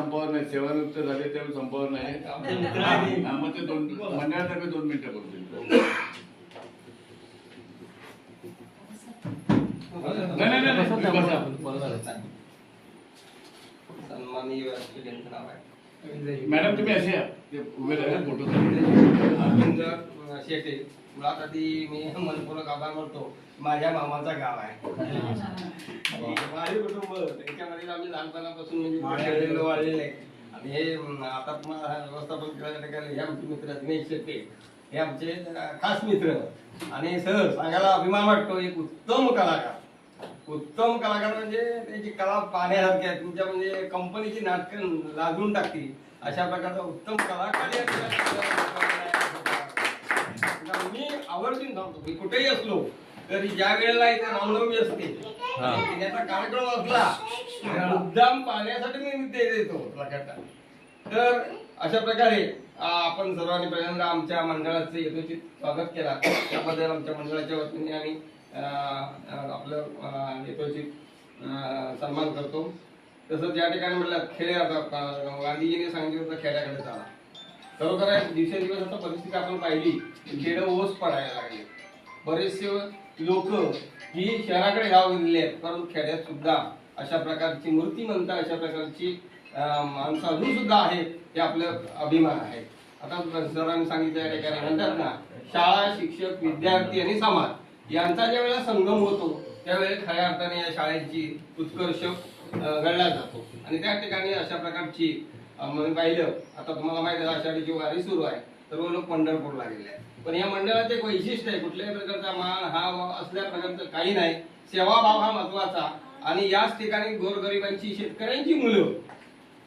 संपवणार नाही, सेवानिवृत्त झाले त्यावेळी संपवणार नाही. मग ते मंडळातर्फे 2 मिनिटं बोलतील. सन्माननीय व्यासपीठांचं नाव आहे मॅडम तुम्ही असे उभे राहा फोटो अरविंद शेटे. मुळात आधी मी मनपूर्वक आभार मानतो. माझ्या मामाचं गाव आहे. माझे कुटुंब त्याच्यामध्ये आम्ही लहानपणापासून म्हणजे वाढलेले आहे. आणि हे आता व्यवस्थापन केल्याच्या हे आमचे मित्र दिनेश शेटे हे आमचे खास मित्र. आणि सर सांगायला अभिमान वाटतो, एक उत्तम कलाकार म्हणजे त्याची कला पाहण्यासारखी आहे. तुमच्या म्हणजे कंपनीची नाटकं लाजून टाकतील अशा प्रकारचा उत्तम कलाकार. मी आवर्जून सांगतो मी कुठेही असलो तरी ज्या वेळेला इथे रामनवमी असते त्याचा कार्यक्रम असला मुद्दाम पाहण्यासाठी मी ते देतो लक्षात. तर अशा प्रकारे आपण सर्वांनी पहिल्यांदा आमच्या मंडळाचे यथोचित स्वागत केला त्याबद्दल आमच्या मंडळाच्या वतीने आम्ही आपलं यथोचित सन्मान करतो. तसंच या ठिकाणी म्हटलं खेड्या गांधीजीने सांगितलं होतं खेड्याकडे चाला. खरोखर आहे दिवसेंदिवस आता परिस्थिती आपण पाहिली खेडं ओस पडायला लागले. बरेचसे लोक ही शहराकडे धाव गेलेली आहेत परंतु खेड्यात सुद्धा अशा प्रकारची मूर्तिमंत अशा प्रकारची माणसं अजून सुद्धा आहेत हे आपलं अभिमान आहे. आता सरांनी सांगितलं या ठिकाणी म्हणतात ना शाळा शिक्षक विद्यार्थी आणि समाज यांचा ज्या वेळेला संगम होतो त्यावेळेला खऱ्या अर्थाने या शाळेची उत्कर्ष घडला जातो. आणि त्या ठिकाणी अशा प्रकारची म्हणून पाहिलं आता तुम्हाला माहिती आहे आषाढीची वारी सुरू आहे. सर्व लोक पंढरपूरला गेले आहेत. पण या मंडळाचे एक वैशिष्ट्य आहे कुठल्याही प्रकारचा मान हा असल्या प्रकारचं काही नाही. सेवाभाव हा महत्वाचा. आणि याच ठिकाणी गोरगरिबांची शेतकऱ्यांची मुलं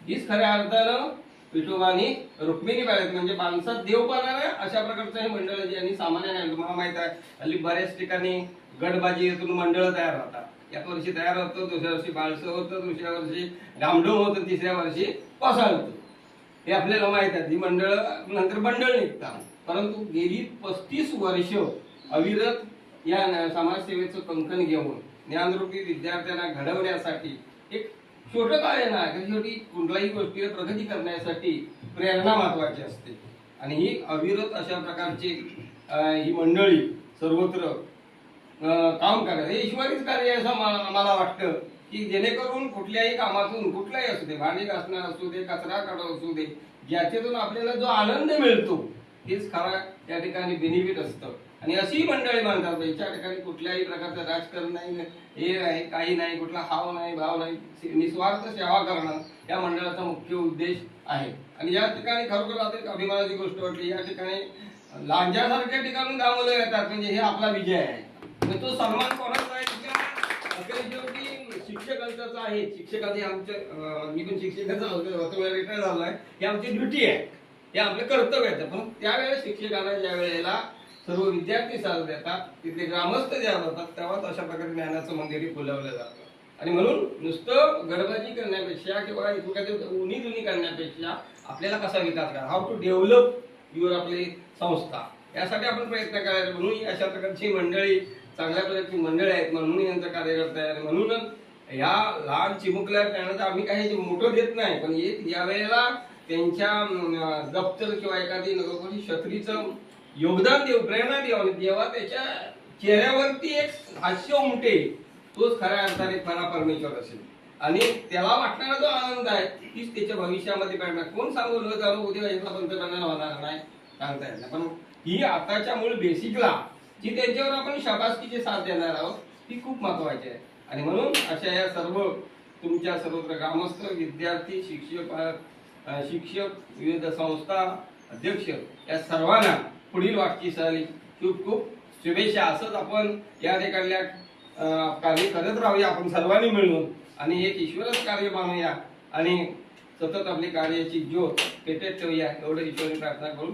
हीच खऱ्या अर्थानं विठोबानी रुक्मिणी पाहिजे म्हणजे माणसात देव पाहणाऱ्या अशा प्रकारचं हे मंडळ जे आणि सामान्य नाही. तुम्हाला माहित आहे हल्ली बऱ्याच ठिकाणी गटबाजीतून मंडळ तयार होतात. एक वर्षी तयार होतं, दुसऱ्या वर्षी बाळसं होतं, दुसऱ्या वर्षी डामडोम होतं, तिसऱ्या वर्षी पासाळ होतं. हे आपल्याला माहित आहे. ही मंडळ नंतर मंडळ निघतात. परंतु गेली 35 वर्ष अविरत या समाजसेवेचं कंकण घेऊन ज्ञानरूपी विद्यार्थ्यांना घडवण्यासाठी एक छोटं काय ना शेवटी कुठल्याही गोष्टीला प्रगती करण्यासाठी प्रेरणा महत्वाची असते. आणि ही अविरत अशा प्रकारची ही मंडळी सर्वत्र काम करतात. हे ईश्वरीच कार्य असं आम्हाला वाटतं की जेणेकरून कुठल्याही कामातून कुठलाही असू दे भांडी घासणं असू दे कचरा काढणं असू दे ज्याच्यातून आपल्याला जो आनंद मिळतो हेच खरा या ठिकाणी बेनिफिट असतं. आणि अशी मंडळी मानतात याच्या ठिकाणी कुठल्याही प्रकारचं राजकारण नाही हे नाही काही नाही कुठला हाव नाही भाव नाही निस्वार्थ सेवा करणं या मंडळाचा मुख्य उद्देश आहे. आणि या ठिकाणी खरोखर आता एक अभिमानाची गोष्ट वाटली या ठिकाणी लांजासारख्या ठिकाणून गावलं येतात म्हणजे हे आपला विजय आहे. तो सन्मान कोणाचा आहे शिक्षकांचा आहे. शिक्षकांचे आमच्या मी पण शिक्षकांचा रिटायर झालोय ही आमची ड्युटी आहे हे आपलं कर्तव्य आहे. पण त्यावेळेस शिक्षकांना ज्या वेळेला सर्व विद्यार्थी साथ देतात तिथे ग्रामस्थ ज्या जातात तेव्हाच अशा प्रकारे ज्ञानाचं मंदिर फुलवलं जातं. आणि म्हणून नुसतं गडबाजी करण्यापेक्षा किंवा एखाद्या उन्ही दुनी करण्यापेक्षा आपल्याला कसा विकास करा हाऊ टू डेव्हलप युअर आपली संस्था यासाठी आपण प्रयत्न करायचा. म्हणून अशा प्रकारची मंडळी चांगल्या प्रकारची मंडळी आहेत म्हणून यांचं कार्यकर्ता आहे. म्हणून ह्या लहान चिमुकल्या त्यांना आम्ही काही मोठं देत नाही पण या वेळेला त्यांच्या दप्तर किंवा एखादी नगरपालिका छत्रीचं योगदान देऊ प्रेरणा देऊ आणि देवा त्याच्या चेहऱ्यावरती एक हास्य उमटे तोच खऱ्या अर्थाने खरा परमेश्वर असेल. आणि त्याला वाटणारा जो आनंद आहे तीच त्याच्या भविष्यामध्ये पडणार. कोण सांगू चालू उद्या याचा पंतप्रधान होणार नाही सांगता येत नाही. पण ही आताच्या मूळ बेसिकला जी त्यांच्यावर आपण शाबासकीची साथ देणार आहोत ती खूप महत्वाची आहे. आणि म्हणून अशा या सर्व तुमच्या सर्वत्र ग्रामस्थ विद्यार्थी शिक्षक विविध संस्था अध्यक्ष या सर्वांना पुढील वाटचाली खूप खूप शुभेच्छा. असंच आपण या ठिकाणल्या कार्य करत राहूया आपण सर्वांनी मिळून आणि एक ईश्वरच कार्य मानूया आणि सतत आपली कार्याची ज्योत पेटत ठेवूया एवढं ईश्वरी प्रार्थना करून